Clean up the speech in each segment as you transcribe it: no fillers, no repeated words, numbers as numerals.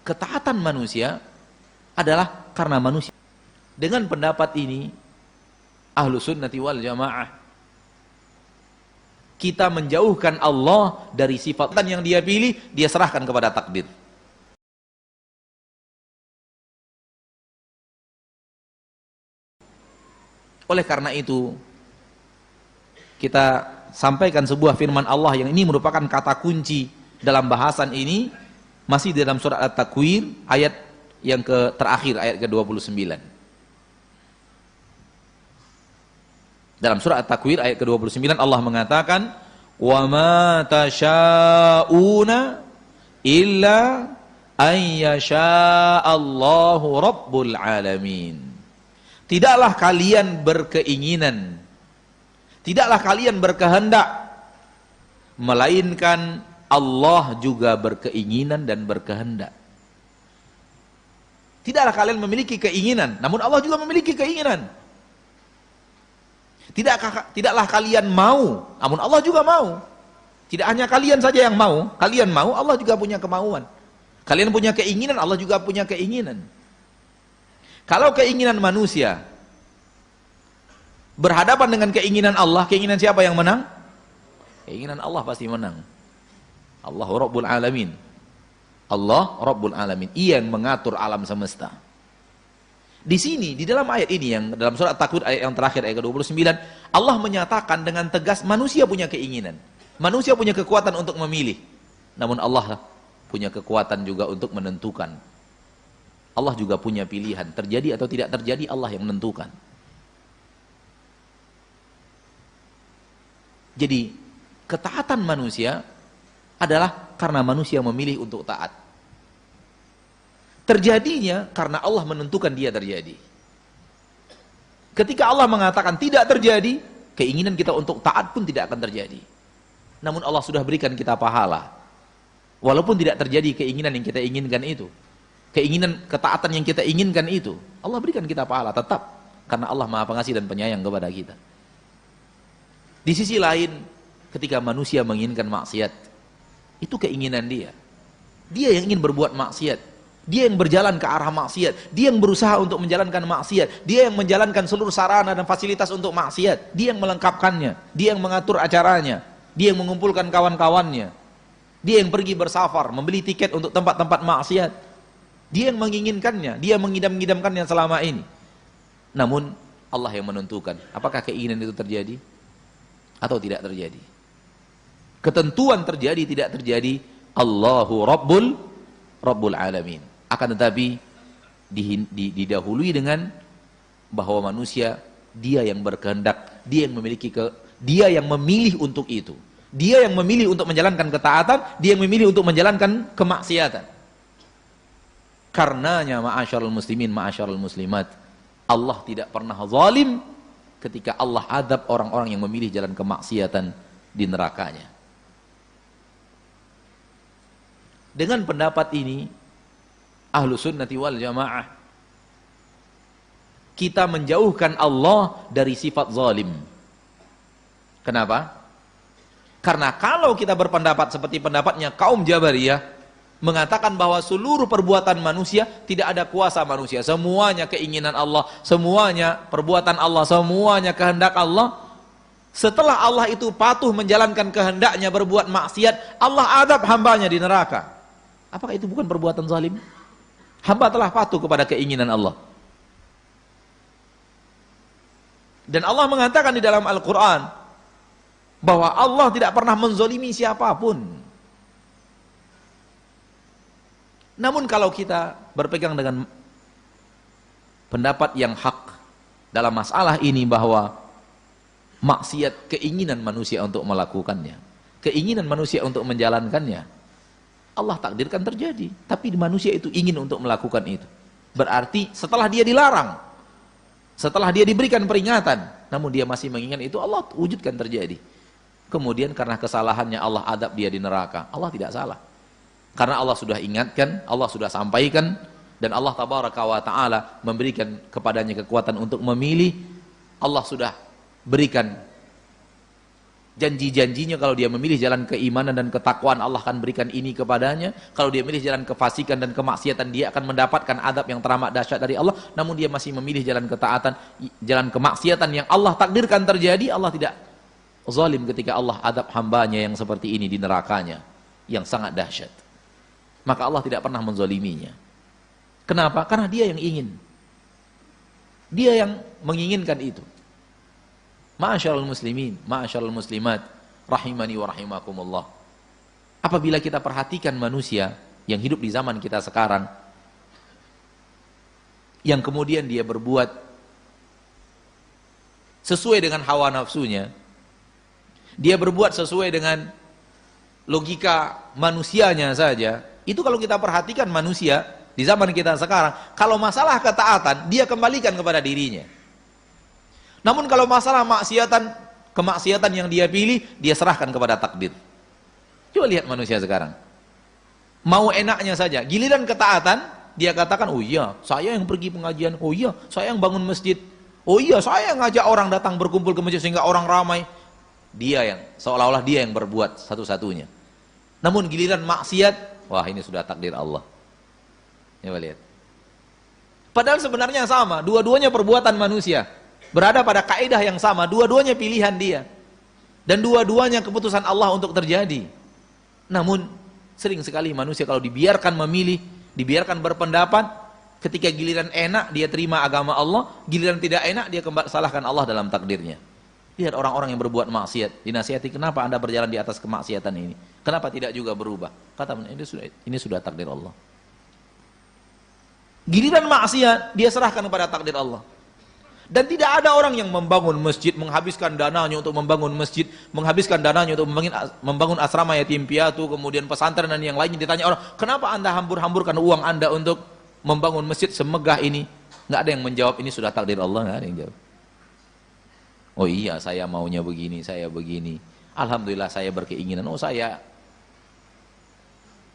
ketaatan manusia adalah karena manusia. Dengan pendapat ini, ahlu sunnati wal jamaah, kita menjauhkan Allah dari sifat yang dia pilih, dia serahkan kepada takdir. Oleh karena itu, kita sampaikan sebuah firman Allah yang ini merupakan kata kunci dalam bahasan ini, masih dalam surat At-Takwir ayat yang terakhir, ayat ke-29. Dalam surat At-Takwir ayat ke-29 Allah mengatakan, "Wa ma tasyauna illa an yasha'allahu rabbul alamin." Tidaklah kalian berkeinginan, tidaklah kalian berkehendak, melainkan Allah juga berkeinginan dan berkehendak. Tidaklah kalian memiliki keinginan, namun Allah juga memiliki keinginan. Tidaklah kalian mau, namun Allah juga mau. Tidak hanya kalian saja yang mau, kalian mau, Allah juga punya kemauan. Kalian punya keinginan, Allah juga punya keinginan. Kalau keinginan manusia berhadapan dengan keinginan Allah, keinginan siapa yang menang? Keinginan Allah pasti menang. Allah Rabbul Alamin. Allah Rabbul Alamin. Ia yang mengatur alam semesta. Di sini, di dalam ayat ini, yang dalam surat At-Takwir ayat yang terakhir, ayat ke-29, Allah menyatakan dengan tegas manusia punya keinginan. Manusia punya kekuatan untuk memilih. Namun Allah punya kekuatan juga untuk menentukan. Allah juga punya pilihan, terjadi atau tidak terjadi Allah yang menentukan. Jadi ketaatan manusia adalah karena manusia memilih untuk taat. Terjadinya karena Allah menentukan dia terjadi. Ketika Allah mengatakan tidak terjadi, keinginan kita untuk taat pun tidak akan terjadi. Namun Allah sudah berikan kita pahala. Walaupun tidak terjadi keinginan yang kita inginkan itu, keinginan ketaatan yang kita inginkan itu, Allah berikan kita pahala tetap, karena Allah Maha Pengasih dan Penyayang kepada kita. Di sisi lain, ketika manusia menginginkan maksiat, itu keinginan dia. Dia yang ingin berbuat maksiat, dia yang berjalan ke arah maksiat, dia yang berusaha untuk menjalankan maksiat, dia yang menjalankan seluruh sarana dan fasilitas untuk maksiat, dia yang melengkapkannya, dia yang mengatur acaranya, dia yang mengumpulkan kawan-kawannya, dia yang pergi bersafar, membeli tiket untuk tempat-tempat maksiat. Dia yang menginginkannya, dia mengidam-idamkannya selama ini. Namun Allah yang menentukan apakah keinginan itu terjadi atau tidak terjadi. Ketentuan terjadi tidak terjadi, Allahu Rabbul Alamin. Akan tetapi didahului dengan bahwa manusia dia yang berkehendak, dia yang dia yang memilih untuk itu. Dia yang memilih untuk menjalankan ketaatan, dia yang memilih untuk menjalankan kemaksiatan. Karenanya ma'asyarul muslimin, ma'asyarul muslimat, Allah tidak pernah zalim ketika Allah adab orang-orang yang memilih jalan kemaksiatan di nerakanya. Dengan pendapat ini, ahlu sunnati wal jamaah, kita menjauhkan Allah dari sifat zalim. Kenapa? Karena kalau kita berpendapat seperti pendapatnya kaum Jabariyah, mengatakan bahwa seluruh perbuatan manusia tidak ada kuasa manusia, semuanya keinginan Allah, semuanya perbuatan Allah, semuanya kehendak Allah. Setelah Allah itu patuh menjalankan kehendaknya berbuat maksiat, Allah adab hambanya di neraka. Apakah itu bukan perbuatan zalim? Hamba telah patuh kepada keinginan Allah. Dan Allah mengatakan di dalam Al-Quran bahwa Allah tidak pernah menzalimi siapapun. Namun kalau kita berpegang dengan pendapat yang hak dalam masalah ini bahwa maksiat keinginan manusia untuk melakukannya, keinginan manusia untuk menjalankannya, Allah takdirkan terjadi, tapi manusia itu ingin untuk melakukan itu. Berarti setelah dia dilarang, setelah dia diberikan peringatan, namun dia masih menginginkan itu, Allah wujudkan terjadi. Kemudian karena kesalahannya Allah adab dia di neraka. Allah tidak salah. Karena Allah sudah ingatkan, Allah sudah sampaikan, dan Allah tabaraka wa ta'ala memberikan kepadanya kekuatan untuk memilih. Allah sudah berikan Janji-janjinya kalau dia memilih jalan keimanan dan ketakwaan, Allah akan berikan ini kepadanya. Kalau dia memilih jalan kefasikan dan kemaksiatan, dia akan mendapatkan adab yang teramat dahsyat dari Allah. Namun dia masih memilih jalan ketaatan, jalan kemaksiatan yang Allah takdirkan terjadi. Allah tidak zalim ketika Allah adab hambanya yang seperti ini di nerakanya yang sangat dahsyat. Maka Allah tidak pernah menzaliminya. Kenapa? Karena dia yang ingin. Dia yang menginginkan itu. Ma'asyarul muslimin, ma'asyarul muslimat, rahimani wa rahimakumullah. Apabila kita perhatikan manusia yang hidup di zaman kita sekarang, yang kemudian dia berbuat sesuai dengan hawa nafsunya, dia berbuat sesuai dengan logika manusianya saja, itu kalau kita perhatikan manusia di zaman kita sekarang, kalau masalah ketaatan, dia kembalikan kepada dirinya. Namun kalau masalah kemaksiatan yang dia pilih, dia serahkan kepada takdir. Coba lihat manusia sekarang. Mau enaknya saja, giliran ketaatan, dia katakan, oh iya, saya yang pergi pengajian, oh iya, saya yang bangun masjid, oh iya, saya yang ngajak orang datang berkumpul ke masjid sehingga orang ramai. Dia yang, seolah-olah dia yang berbuat satu-satunya. Namun giliran maksiat, wah ini sudah takdir Allah. Coba lihat. Padahal sebenarnya sama, dua-duanya perbuatan manusia. Berada pada kaidah yang sama, dua-duanya pilihan dia. Dan dua-duanya keputusan Allah untuk terjadi. Namun, sering sekali manusia kalau dibiarkan memilih, dibiarkan berpendapat, ketika giliran enak dia terima agama Allah, giliran tidak enak dia salahkan Allah dalam takdirnya. Lihat orang-orang yang berbuat maksiat, dinasihati, kenapa anda berjalan di atas kemaksiatan ini? Kenapa tidak juga berubah? Kata, ini sudah takdir Allah. Giliran maksiat, dia serahkan kepada takdir Allah. Dan tidak ada orang yang membangun masjid, menghabiskan dananya untuk membangun masjid, menghabiskan dananya untuk membangun asrama yatim piatu, kemudian pesantren dan yang lainnya. Ditanya orang, kenapa anda hambur-hamburkan uang anda untuk membangun masjid semegah ini? Nggak ada yang menjawab, ini sudah takdir Allah, nggak ada yang jawab. Oh iya, saya maunya begini, saya begini. Alhamdulillah saya berkeinginan, oh saya.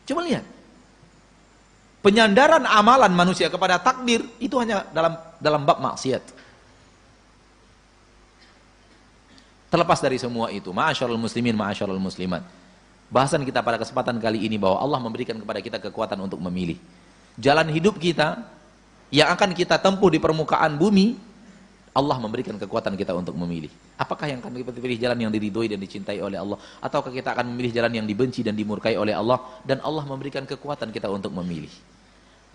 Coba lihat. Penyandaran amalan manusia kepada takdir, itu hanya dalam bab maksiat. Terlepas dari semua itu, ma'asyarul muslimin, ma'asyarul muslimat. Bahasan kita pada kesempatan kali ini bahwa Allah memberikan kepada kita kekuatan untuk memilih. Jalan hidup kita yang akan kita tempuh di permukaan bumi, Allah memberikan kekuatan kita untuk memilih. Apakah yang akan kita pilih jalan yang diridhoi dan dicintai oleh Allah, ataukah kita akan memilih jalan yang dibenci dan dimurkai oleh Allah, dan Allah memberikan kekuatan kita untuk memilih.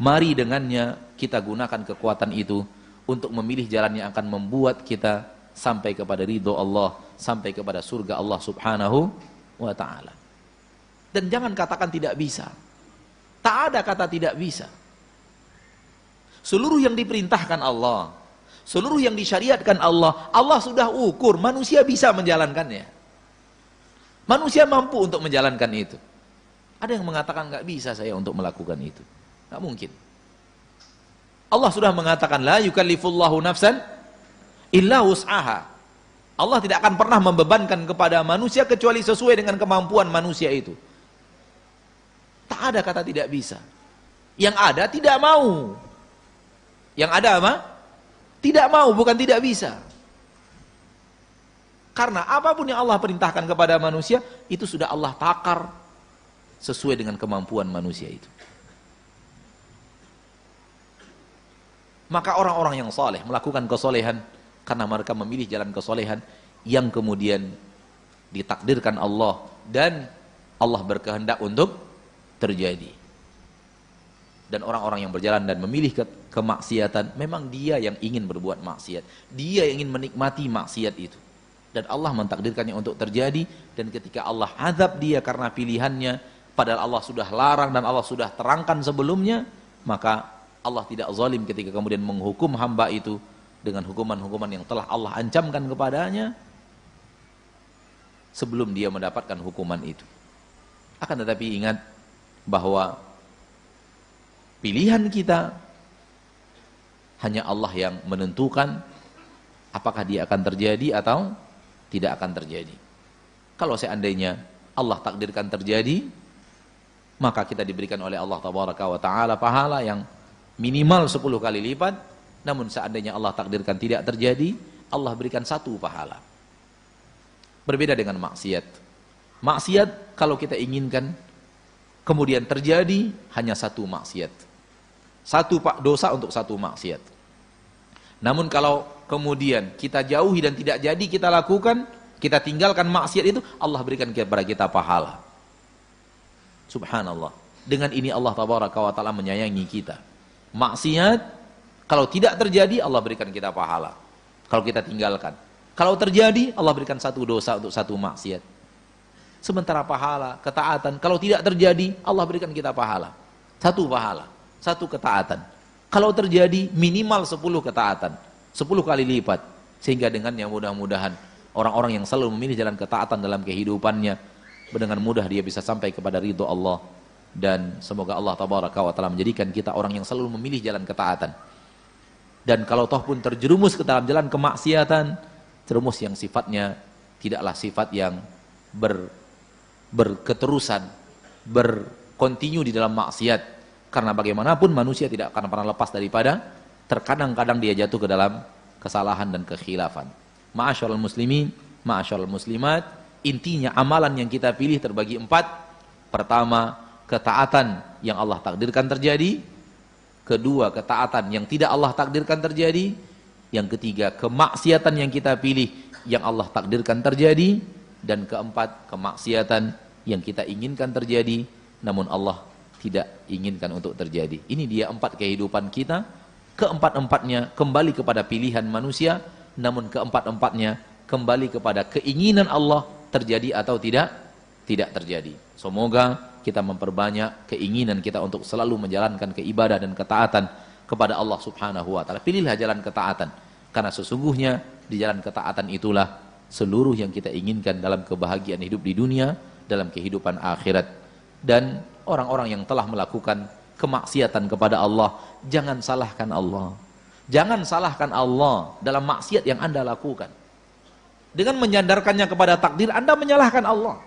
Mari dengannya kita gunakan kekuatan itu untuk memilih jalan yang akan membuat kita sampai kepada ridho Allah, sampai kepada surga Allah subhanahu wa ta'ala. Dan jangan katakan tidak bisa. Tak ada kata tidak bisa. Seluruh yang diperintahkan Allah, seluruh yang disyariatkan Allah, Allah sudah ukur, manusia bisa menjalankannya. Manusia mampu untuk menjalankan itu. Ada yang mengatakan nggak bisa saya untuk melakukan itu. Nggak mungkin. Allah sudah mengatakan, la yukallifullahu nafsan illa wus'aha. Allah tidak akan pernah membebankan kepada manusia kecuali sesuai dengan kemampuan manusia itu. Tak ada kata tidak bisa. Yang ada tidak mau. Yang ada apa? Tidak mau, bukan tidak bisa. Karena apapun yang Allah perintahkan kepada manusia, itu sudah Allah takar sesuai dengan kemampuan manusia itu. Maka orang-orang yang saleh melakukan kesolehan karena mereka memilih jalan kesolehan yang kemudian ditakdirkan Allah dan Allah berkehendak untuk terjadi. Dan orang-orang yang berjalan dan memilih kemaksiatan, memang dia yang ingin berbuat maksiat, dia yang ingin menikmati maksiat itu, dan Allah mentakdirkannya untuk terjadi. Dan ketika Allah azab dia karena pilihannya, padahal Allah sudah larang dan Allah sudah terangkan sebelumnya, maka Allah tidak zalim ketika kemudian menghukum hamba itu dengan hukuman-hukuman yang telah Allah ancamkan kepadanya sebelum dia mendapatkan hukuman itu. Akan tetapi ingat bahwa pilihan kita hanya Allah yang menentukan apakah dia akan terjadi atau tidak akan terjadi. Kalau seandainya Allah takdirkan terjadi, maka kita diberikan oleh Allah tabaraka wa taala pahala yang minimal 10 kali lipat. Namun seandainya Allah takdirkan tidak terjadi, Allah berikan 1 pahala. Berbeda dengan maksiat. Maksiat kalau kita inginkan kemudian terjadi hanya satu maksiat. Satu dosa untuk satu maksiat. Namun kalau kemudian kita jauhi dan tidak jadi kita lakukan, kita tinggalkan maksiat itu, Allah berikan kepada kita pahala. Subhanallah. Dengan ini Allah tabaraka wa ta'ala menyayangi kita. Maksiat kalau tidak terjadi, Allah berikan kita pahala. Kalau kita tinggalkan. Kalau terjadi, Allah berikan satu dosa untuk satu maksiat. Sementara pahala, ketaatan, kalau tidak terjadi, Allah berikan kita pahala. Satu pahala, satu ketaatan. Kalau terjadi, minimal 10 ketaatan. 10 kali lipat. Sehingga dengannya mudah-mudahan orang-orang yang selalu memilih jalan ketaatan dalam kehidupannya, dengan mudah dia bisa sampai kepada ridho Allah. Dan semoga Allah tabaraka wa ta'ala menjadikan kita orang yang selalu memilih jalan ketaatan. Dan kalau toh pun terjerumus ke dalam jalan kemaksiatan, terjerumus yang sifatnya tidaklah sifat yang berketerusan, berkontinu di dalam maksiat. Karena bagaimanapun manusia tidak akan pernah lepas daripada terkadang-kadang dia jatuh ke dalam kesalahan dan kekhilafan. Ma'asyiral muslimin, ma'asyiral muslimat, intinya amalan yang kita pilih terbagi 4. Pertama, ketaatan yang Allah takdirkan terjadi. Kedua, ketaatan yang tidak Allah takdirkan terjadi. Yang ketiga, kemaksiatan yang kita pilih yang Allah takdirkan terjadi. Dan keempat, kemaksiatan yang kita inginkan terjadi namun Allah tidak inginkan untuk terjadi. Ini dia 4 kehidupan kita. Keempat-empatnya kembali kepada pilihan manusia, namun keempat-empatnya kembali kepada keinginan Allah terjadi atau tidak terjadi. Semoga kita memperbanyak keinginan kita untuk selalu menjalankan keibadah dan ketaatan kepada Allah Subhanahu wa ta'ala. Pilihlah jalan ketaatan, karena sesungguhnya di jalan ketaatan itulah seluruh yang kita inginkan dalam kebahagiaan hidup di dunia, dalam kehidupan akhirat. Dan orang-orang yang telah melakukan kemaksiatan kepada Allah, jangan salahkan Allah. Jangan salahkan Allah dalam maksiat yang Anda lakukan. Dengan menyandarkannya kepada takdir, Anda menyalahkan Allah.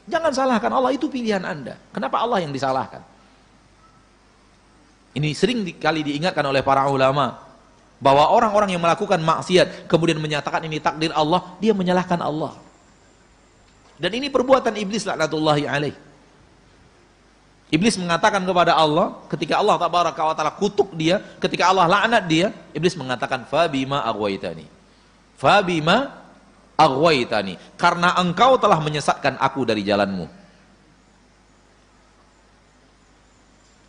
Jangan salahkan Allah, itu pilihan Anda. Kenapa Allah yang disalahkan? Ini sering kali diingatkan oleh para ulama, bahwa orang-orang yang melakukan maksiat kemudian menyatakan ini takdir Allah, dia menyalahkan Allah. Dan ini perbuatan iblis laknatullahi alaih. Iblis mengatakan kepada Allah, ketika Allah tabaraka wa ta'ala kutuk dia, ketika Allah laknat dia, iblis mengatakan fabima aghwaytani. Fabima aghwaytani, karena engkau telah menyesatkan aku dari jalanmu.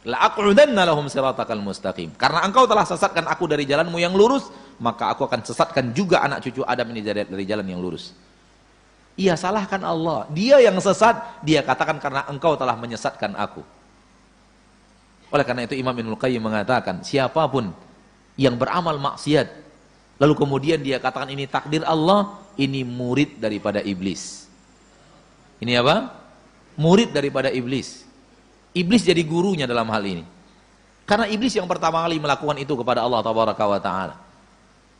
La'aq'udanna lahum siratakal mustaqim, karena engkau telah sesatkan aku dari jalanmu yang lurus, maka aku akan sesatkan juga anak cucu Adam ini dari jalan yang lurus. Ia salahkan Allah, dia yang sesat, dia katakan karena engkau telah menyesatkan aku. Oleh karena itu Imam Ibnul Qayyim mengatakan, siapapun yang beramal maksiat lalu kemudian dia katakan ini takdir Allah, ini murid daripada iblis. Ini apa? Murid daripada iblis. Iblis jadi gurunya dalam hal ini. Karena iblis yang pertama kali melakukan itu kepada Allah tabaraka wa ta'ala.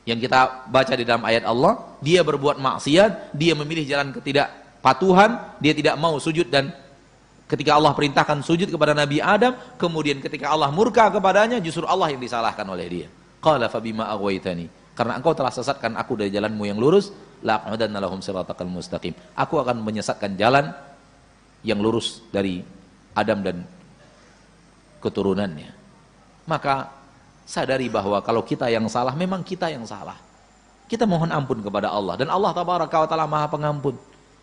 Yang kita baca di dalam ayat Allah, dia berbuat maksiat, dia memilih jalan ketidakpatuhan, dia tidak mau sujud, dan ketika Allah perintahkan sujud kepada Nabi Adam, kemudian ketika Allah murka kepadanya, justru Allah yang disalahkan oleh dia. Qala fabima aghwaytani, karena engkau telah sesatkan aku dari jalanmu yang lurus, la'aq'udanna lahum siratakal mustaqim. Aku akan menyesatkan jalan yang lurus dari Adam dan keturunannya. Maka sadari bahwa kalau kita yang salah, memang kita yang salah. Kita mohon ampun kepada Allah, dan Allah tabaraka wa ta'ala maha pengampun.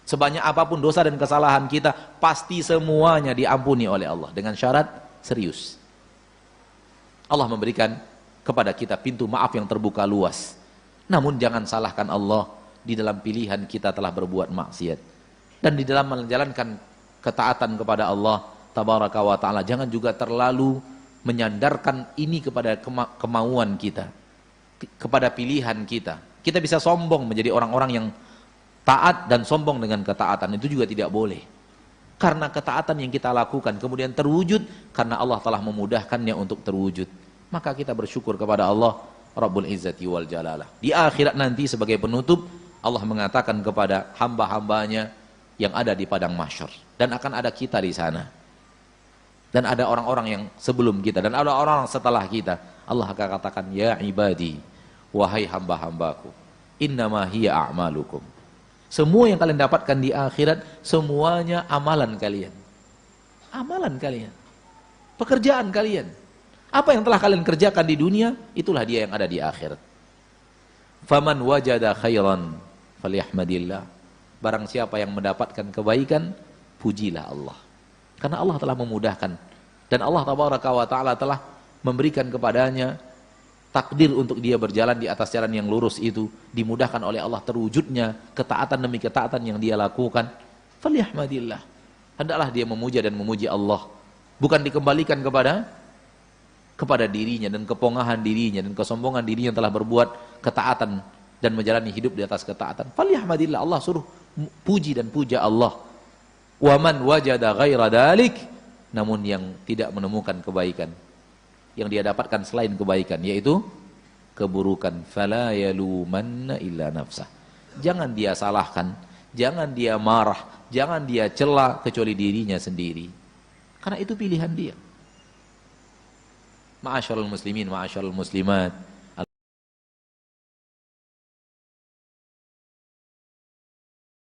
Sebanyak apapun dosa dan kesalahan kita, pasti semuanya diampuni oleh Allah, dengan syarat serius. Allah memberikan kepada kita pintu maaf yang terbuka luas. Namun jangan salahkan Allah di dalam pilihan kita telah berbuat maksiat. Dan di dalam menjalankan ketaatan kepada Allah tabaraka wa ta'ala, jangan juga terlalu menyandarkan ini kepada kemauan kita, kepada pilihan kita. Kita bisa sombong menjadi orang-orang yang taat dan sombong dengan ketaatan, itu juga tidak boleh. Karena ketaatan yang kita lakukan kemudian terwujud karena Allah telah memudahkannya untuk terwujud. Maka kita bersyukur kepada Allah Rabbul Izzati wal Jalalah. Di akhirat nanti sebagai penutup, Allah mengatakan kepada hamba-hambanya yang ada di padang mahsyar, dan akan ada kita di sana. Dan ada orang-orang yang sebelum kita, dan ada orang setelah kita. Allah akan katakan, ya ibadi, wahai hamba-hambaku, innama hiya a'malukum. Semua yang kalian dapatkan di akhirat, semuanya amalan kalian. Amalan kalian. Pekerjaan kalian. Apa yang telah kalian kerjakan di dunia, itulah dia yang ada di akhirat. Faman wajada khairan falyahmadillah. Barang siapa yang mendapatkan kebaikan, pujilah Allah. Karena Allah telah memudahkan. Dan Allah tabaraka wa ta'ala telah memberikan kepadanya takdir untuk dia berjalan di atas jalan yang lurus itu. Dimudahkan oleh Allah terwujudnya ketaatan demi ketaatan yang dia lakukan. Falyahmadillah. Hendaklah dia memuja dan memuji Allah. Bukan dikembalikan kepada dirinya dan kepongahan dirinya dan kesombongan dirinya yang telah berbuat ketaatan dan menjalani hidup di atas ketaatan. Falyahmadillah. Allah suruh puji dan puja Allah. Wa man wajada ghaira dalik, namun yang tidak menemukan kebaikan, yang dia dapatkan selain kebaikan, yaitu keburukan, fala yalumanna illa nafsah. Jangan dia salahkan, jangan dia marah, jangan dia cela kecuali dirinya sendiri. Karena itu pilihan dia. Ma'asyiral muslimin, ma'asyiral muslimat,